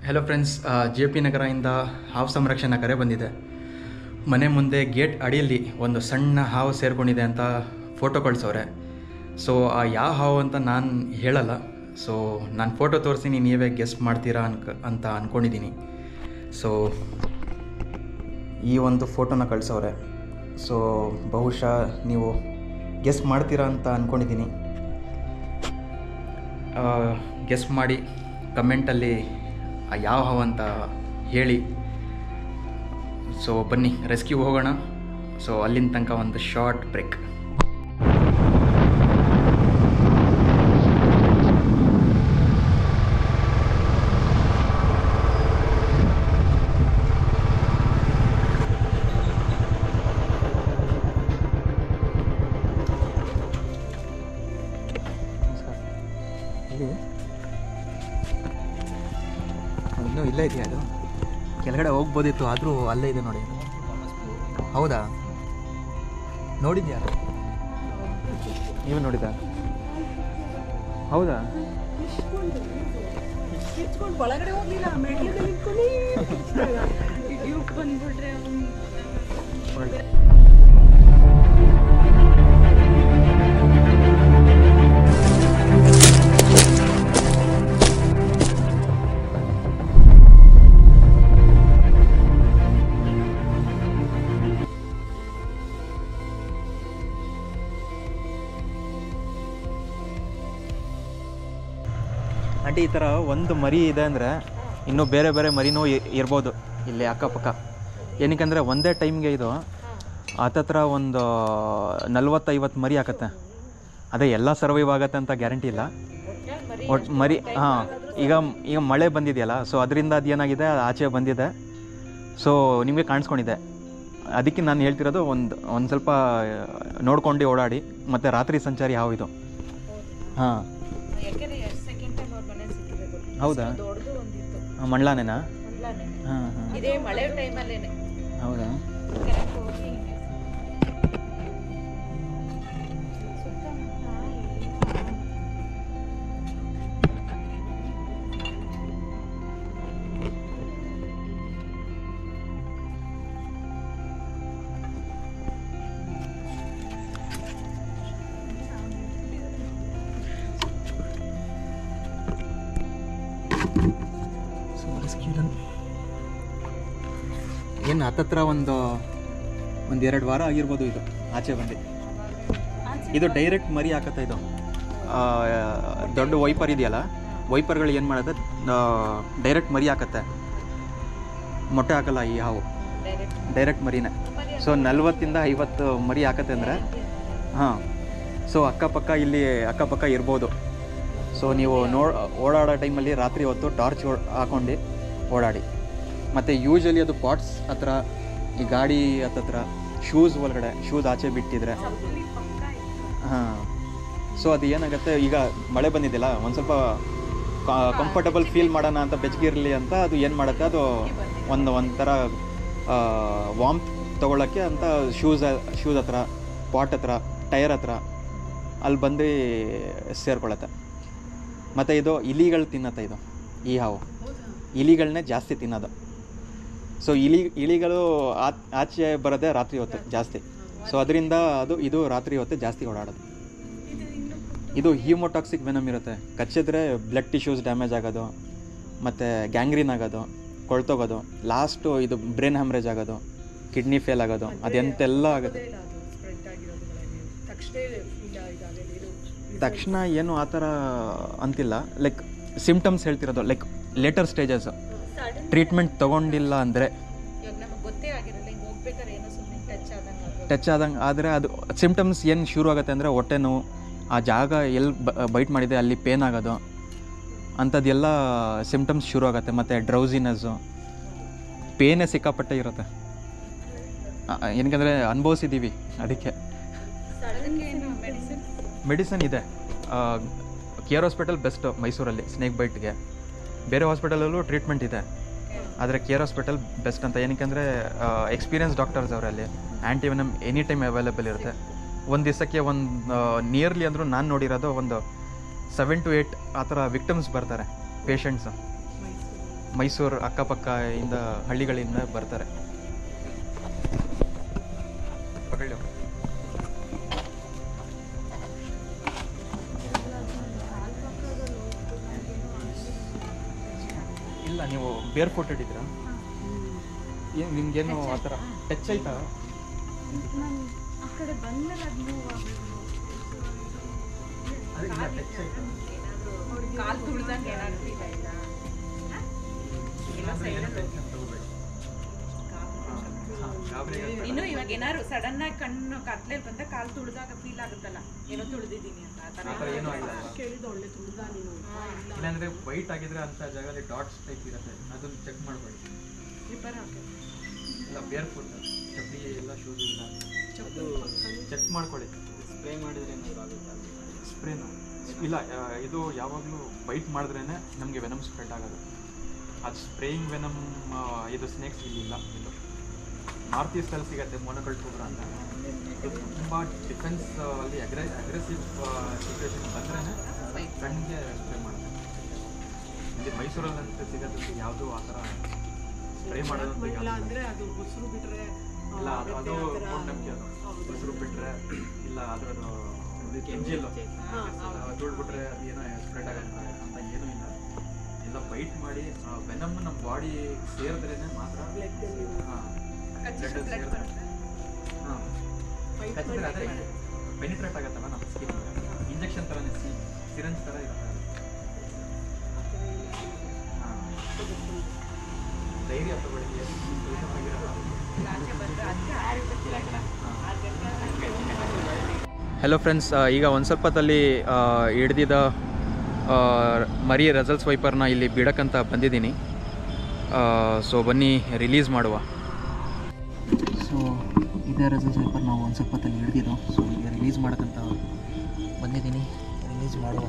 Hello friends, JP ನಗರದಿಂದ ಹಾವು ಸಂರಕ್ಷಣಾ ಕರೆ ಬಂದಿದೆ. ಮನೆ ಮುಂದೆ ಗೇಟ್ ಅಡಿಯಲ್ಲಿ ಒಂದು ಸಣ್ಣ ಹಾವು ಸೇರ್ಕೊಂಡಿದೆ ಅಂತ ಫೋಟೋ ಕಳಿಸೋರೆ. ಸೊ ಯಾವ ಹಾವು ಅಂತ ನಾನು ಹೇಳಲ್ಲ. ಸೊ ನಾನು ಫೋಟೋ ತೋರಿಸ್ತೀನಿ, ನೀವೇ ಗೆಸ್ ಮಾಡ್ತೀರಾ ಅಂತ ಅಂದ್ಕೊಂಡಿದ್ದೀನಿ. ಸೊ ಈ ಒಂದು ಫೋಟೋನ ಕಳಿಸೋರೆ. ಸೊ ಬಹುಶಃ ನೀವು ಗೆಸ್ ಮಾಡ್ತೀರಾ ಅಂತ ಅಂದ್ಕೊಂಡಿದ್ದೀನಿ. ಗೆಸ್ ಮಾಡಿ ಕಮೆಂಟಲ್ಲಿ ಯಾವ ಹಾವು ಅಂತ ಹೇಳಿ. ಸೊ ಬನ್ನಿ ರೆಸ್ಕ್ಯೂ ಹೋಗೋಣ. ಸೊ ಅಲ್ಲಿನ ತನಕ ಒಂದು ಶಾರ್ಟ್ ಬ್ರೇಕ್. ಇನ್ನೂ ಇಲ್ಲೇ ಇದೆಯಾ? ಅದು ಕೆಳಗಡೆ ಹೋಗ್ಬೋದಿತ್ತು, ಆದರೂ ಅಲ್ಲೇ ಇದೆ ನೋಡಿ. ಹೌದಾ? ನೋಡಿದ್ಯಾ? ನೀವು ನೋಡಿದ? ಹೌದಾ? ಒಳಗಡೆ ಹೋಗ್ಲಿಲ್ಲ, ಬಂದ್ಬಿಟ್ರೆ ಆಂಟಿ, ಈ ಥರ ಒಂದು ಮರಿ ಇದೆ ಅಂದರೆ ಇನ್ನೂ ಬೇರೆ ಬೇರೆ ಮರಿನೂ ಇರ್ಬೋದು ಇಲ್ಲಿ ಅಕ್ಕಪಕ್ಕ. ಏನಕ್ಕೆ ಒಂದೇ ಟೈಮ್ಗೆ ಇದು ಹತ್ತತ್ರ ಒಂದು 40-50 ಮರಿ ಹಾಕತ್ತೆ. ಅದೇ ಎಲ್ಲ ಸರ್ವೈವ್ ಆಗತ್ತೆ ಅಂತ ಗ್ಯಾರಂಟಿ ಇಲ್ಲ. ಒಟ್ಟು ಮರಿ ಈಗ ಮಳೆ ಬಂದಿದೆಯಲ್ಲ, ಸೊ ಅದರಿಂದ ಅದು ಏನಾಗಿದೆ, ಆಚೆ ಬಂದಿದೆ. ಸೊ ನಿಮಗೆ ಕಾಣಿಸ್ಕೊಂಡಿದೆ. ಅದಕ್ಕೆ ನಾನು ಹೇಳ್ತಿರೋದು ಒಂದು ಸ್ವಲ್ಪ ನೋಡ್ಕೊಂಡು ಓಡಾಡಿ. ಮತ್ತು ರಾತ್ರಿ ಸಂಚಾರಿ ಹಾವು ಇದು. ಹಾಂ, ಹೌದಾ? ಮಂಡ್ಲಾನೇನಾ? ಹಾಂ ಹಾಂ, ಇದೇ ಮಳೆ ಟೈಮಲ್ಲೇನೆ. ಹೌದಾ? ಏನು ಹತ್ತತ್ರ ಒಂದು 2 ವಾರ ಆಗಿರ್ಬೋದು ಇದು ಆಚೆ ಬಂದು. ಇದು ಡೈರೆಕ್ಟ್ ಮರಿ ಹಾಕತ್ತೆ. ಇದು ದೊಡ್ಡ ವೈಪರ್ ಇದೆಯಲ್ಲ, ವೈಪರ್ಗಳು ಏನು ಮಾಡುತ್ತೆ, ಡೈರೆಕ್ಟ್ ಮರಿ ಹಾಕತ್ತೆ. ಮೊಟ್ಟೆ ಹಾಕಲ್ಲ ಈ ಹಾವು, ಡೈರೆಕ್ಟ್ ಮರಿನೇ. ಸೊ 40-50 ಮರಿ ಹಾಕತ್ತೆ ಅಂದರೆ, ಹಾಂ. ಸೊ ಅಕ್ಕಪಕ್ಕ ಇರ್ಬೋದು. ಸೊ ನೀವು ಓಡಾಡೋ ಟೈಮಲ್ಲಿ ರಾತ್ರಿ ಹೊತ್ತು ಟಾರ್ಚ್ ಹಾಕೊಂಡು ಓಡಾಡಿ. ಮತ್ತು ಯೂಶ್ವಲಿ ಅದು ಪಾಟ್ಸ್ ಹತ್ರ, ಈ ಗಾಡಿ ಹತ್ತತ್ರ, ಶೂಸ್ ಆಚೆ ಬಿಟ್ಟಿದ್ರೆ, ಹಾಂ. ಸೊ ಅದು ಏನಾಗುತ್ತೆ, ಈಗ ಮಳೆ ಬಂದಿದೆಯಲ್ಲ, ಒಂದು ಸ್ವಲ್ಪ ಕಂಫರ್ಟಬಲ್ ಫೀಲ್ ಮಾಡೋಣ ಅಂತ, ಬೆಚ್ಚಗಿರಲಿ ಅಂತ ಅದು ಏನು ಮಾಡುತ್ತೆ, ಅದು ಒಂಥರ ವಾರ್ಮ್ತ್ ತೊಗೊಳ್ಳೋಕ್ಕೆ ಅಂತ ಶೂಸ್ ಹತ್ರ, ಪಾಟ್ ಹತ್ರ, ಟೈರ್ ಹತ್ರ ಅಲ್ಲಿ ಬಂದು ಸೇರ್ಕೊಳ್ಳುತ್ತೆ. ಮತ್ತು ಇದು ಇಲಿಗಳು ತಿನ್ನತ್ತೆ. ಇದು ಈ ಹಾವು ಇಲಿಗಳನ್ನೇ ಜಾಸ್ತಿ ತಿನ್ನೋದು. ಸೊ ಇಲಿಗಳು ಆಚೆ ಬರೋದೇ ರಾತ್ರಿ ಹೊತ್ತು ಜಾಸ್ತಿ. ಸೊ ಅದರಿಂದ ಇದು ರಾತ್ರಿ ಹೊತ್ತು ಜಾಸ್ತಿ ಓಡಾಡೋದು. ಇದು ಹ್ಯೂಮೋಟಾಕ್ಸಿಕ್ ವೆನಮ್ ಇರುತ್ತೆ. ಕಚ್ಚಿದ್ರೆ ಬ್ಲಡ್ ಟಿಶ್ಯೂಸ್ ಡ್ಯಾಮೇಜ್ ಆಗೋದು, ಮತ್ತು ಗ್ಯಾಂಗ್ರೀನ್ ಆಗೋದು, ಕೊಳ್ತೋಗೋದು, ಲಾಸ್ಟು ಇದು ಬ್ರೈನ್ ಹ್ಯಾಮ್ರೇಜ್ ಆಗೋದು, ಕಿಡ್ನಿ ಫೇಲ್ ಆಗೋದು, ಅದೆಂತೆಲ್ಲ ಆಗುತ್ತೆ. ತಕ್ಷಣ ಏನು ಆ ಥರ ಅಂತಿಲ್ಲ. ಲೈಕ್ ಸಿಮ್ಟಮ್ಸ್ ಹೇಳ್ತಿರೋದು, ಲೈಕ್ ಲೇಟರ್ ಸ್ಟೇಜಸ್. ಟ್ರೀಟ್ಮೆಂಟ್ ತೊಗೊಂಡಿಲ್ಲ ಅಂದರೆ, ಟಚ್ ಆದಂಗೆ ಆದರೆ ಅದು ಸಿಮ್ಟಮ್ಸ್ ಏನು ಶುರು ಆಗುತ್ತೆ ಅಂದರೆ, ಹೊಟ್ಟೆ ನೋವು, ಆ ಜಾಗ ಎಲ್ಲಿ ಬೈಟ್ ಮಾಡಿದೆ ಅಲ್ಲಿ ಪೇನ್ ಆಗೋದು, ಅಂಥದ್ದೆಲ್ಲ ಸಿಮ್ಟಮ್ಸ್ ಶುರು ಆಗುತ್ತೆ. ಮತ್ತು ಡ್ರೌಸಿನೆಸ್ಸು, ಪೇನೇ ಸಿಕ್ಕಾಪಟ್ಟೆ ಇರುತ್ತೆ. ಏನಕ್ಕೆ ಅನುಭವಿಸಿದ್ದೀವಿ. ಅದಕ್ಕೆ ಮೆಡಿಸಿನ್ ಇದೆ. ಕೇರ್ ಹಾಸ್ಪಿಟಲ್ ಬೆಸ್ಟ್ ಮೈಸೂರಲ್ಲಿ ಸ್ನೇಕ್ ಬೈಟ್ಗೆ. ಬೇರೆ ಹಾಸ್ಪಿಟಲಲ್ಲೂ ಟ್ರೀಟ್ಮೆಂಟ್ ಇದೆ, ಆದರೆ ಕೇರ್ ಹಾಸ್ಪಿಟಲ್ ಬೆಸ್ಟ್ ಅಂತ. ಏನಕ್ಕೆ ಎಕ್ಸ್ಪೀರಿಯನ್ಸ್ ಡಾಕ್ಟರ್ಸ್ ಅವರಲ್ಲಿ. ಆ್ಯಂಟಿವೆನಮ್ ಎನಿ ಟೈಮ್ ಅವೈಲೇಬಲ್ ಇರುತ್ತೆ. ಒಂದು ದಿವಸಕ್ಕೆ ನಿಯರ್ಲಿ ಅಂದರೂ ನಾನು ನೋಡಿರೋದು 7 to 8 ಆ ಥರ ವಿಕ್ಟಮ್ಸ್ ಬರ್ತಾರೆ, ಪೇಷಂಟ್ಸು ಮೈಸೂರು ಅಕ್ಕಪಕ್ಕ ಇಂದ ಹಳ್ಳಿಗಳಿಂದ ಬರ್ತಾರೆ. ಇಲ್ಲ, ನೀವು ಬೇರ್ ಫೋಟೋ ಇಟ್ಟಿದ್ದೀರಾ? ಏನು ನಿಮ್ಗೇನು ಆ ಥರ ಟಚ್ ಆಯ್ತಾ? ಕಾಲು ತುಳಿದಂಗೆ ಏನಾದ್ರು ಫೀಲ್ ಆಯ್ತಾ? ಇನ್ನು ಇವಾಗ ಏನಾದ್ರು ಸಡನ್ ಆಗಿ ಕಣ್ಣು ಕತ್ಲೆ ಬಂದ ಕಾಲು ತುಳಿದಾಗ ಫೀಲ್ ಆಗುತ್ತಲ್ಲ, ಏನೋ ತುಳಿದಿದ್ದೀನಿ ಅಂತ. ಆ ಥರ ಏನೂ ಆಗಿಲ್ಲ. ಕೇಳಿದ್ದು ಒಳ್ಳೆ ತುಳಿದ ನೀನು. ಇಲ್ಲಾಂದ್ರೆ ವೈಟ್ ಆಗಿದ್ರೆ ಅಂತ ಜಾಗದಲ್ಲಿ ಡಾಟ್ಸ್ ಟೈಪ್ ಇರುತ್ತೆ, ಅದನ್ನು ಚೆಕ್ ಮಾಡಬೇಡಿ. ಸ್ಲಿಪ್ಪರ್ ಹಾಕಿ ಇಲ್ಲ, ಬೇರ್ ಫುಟ್ ಚಪ್ಪಲಿ ಎಲ್ಲ ಶೂಸ್ ಇಲ್ಲ, ಅದು ಚೆಕ್ ಮಾಡ್ಕೊಳ್ಳಿ. ಸ್ಪ್ರೇ ಮಾಡಿದ್ರೆ ಏನಾದರೂ ಆಗುತ್ತೆ? ಸ್ಪ್ರೇನಾ? ಇಲ್ಲ, ಇದು ಯಾವಾಗಲೂ ಬೈಟ್ ಮಾಡಿದ್ರೇ ನಮಗೆ ವೆನಮ್ ಸ್ಪ್ರೆಡ್ ಆಗೋದು. ಅದು ಸ್ಪ್ರೇಯಿಂಗ್ ವೆನಮ್ ಇದು ಸ್ನೇಕ್ಸ್ ಇಲ್ಲ. ಇದು ನಾರ್ತ್ ಈಸ್ಟಲ್ಲಿ ಸಿಗುತ್ತೆ, ಮೊನೊಕಲ್ಟೂಬ್ರಾ ಅಂತ. ಇದು ತುಂಬ ಡಿಫೆನ್ಸ್ ಅಲ್ಲಿ ಅಗ್ರೆಸಿವ್ ಸಿಚುವೇಶನ್ ಬಂದ್ರೇ ಕಣ್ಣಿಗೆ ಸ್ಪ್ರೇ ಮಾಡುತ್ತೆ. ಇಲ್ಲಿ ಮೈಸೂರಲ್ಲಂತ ಸಿಗೋದು ಯಾವುದೂ ಆ ಥರ ಸ್ಪ್ರೇ ಮಾಡೋದು ಅಂದರೆ ಅದು ಉಸಿರು ಬಿಟ್ಟರೆ ಇಲ್ಲ, ಅದು ನಂಬಿಕೆ. ಅದು ಉಸಿರು ಬಿಟ್ಟರೆ ಇಲ್ಲ, ಅದರದ್ದು ಕೆಂಜಿಲ್ಲು ಧೂಳು ಬಿಟ್ರೆ ಅದು ಏನೋ ಸ್ಪ್ರೆಡ್ ಆಗುತ್ತೆ ಅಂತ ಏನೂ ಇಲ್ಲ. ಎಲ್ಲ ಬೈಟ್ ಮಾಡಿ ವೆನಮ್ ನಮ್ಮ ಬಾಡಿ ಸೇರಿದ್ರೇ ಮಾತ್ರ. ಕಚ್ಚಿದ್ರೆ ಅದೇ ಬೆನಿಟ್ರೇಟ್ ಆಗುತ್ತಲ್ಲ ನಮ್ಮ ಸ್ಕಿನ್. ಇಂಜೆಕ್ಷನ್ ಥರನೇ ಸಿರಂಜ್ ಥರ ಇರುತ್ತೆ. ಧೈರ್ಯ ತಗೊಳ್ಳಿ. ಹಲೋ ಫ್ರೆಂಡ್ಸ್, ಈಗ ಒಂದು ಸ್ವಲ್ಪ ಹೊತ್ತಲ್ಲಿ ಹಿಡ್ದಿದ್ದ ಮರಿ ರೆಸಲ್ಟ್ಸ್ ವೈಪರ್ನ ಇಲ್ಲಿ ಬಿಡಕ್ಕಂತ ಬಂದಿದ್ದೀನಿ. ಸೊ ಬನ್ನಿ ರಿಲೀಸ್ ಮಾಡುವ. ಸೊ ಇದೇ ರೆಸಲ್ಟ್ಸ್ ವೈಪರ್ ನಾವು ಒಂದು ಸ್ವಲ್ಪ ಹೊತ್ತಲ್ಲಿ ಹಿಡ್ದಿದ್ದು. ಸೊ ಈಗ ರಿಲೀಸ್ ಮಾಡೋಕ್ಕಂತ ಬಂದಿದ್ದೀನಿ. ರಿಲೀಸ್ ಮಾಡುವ.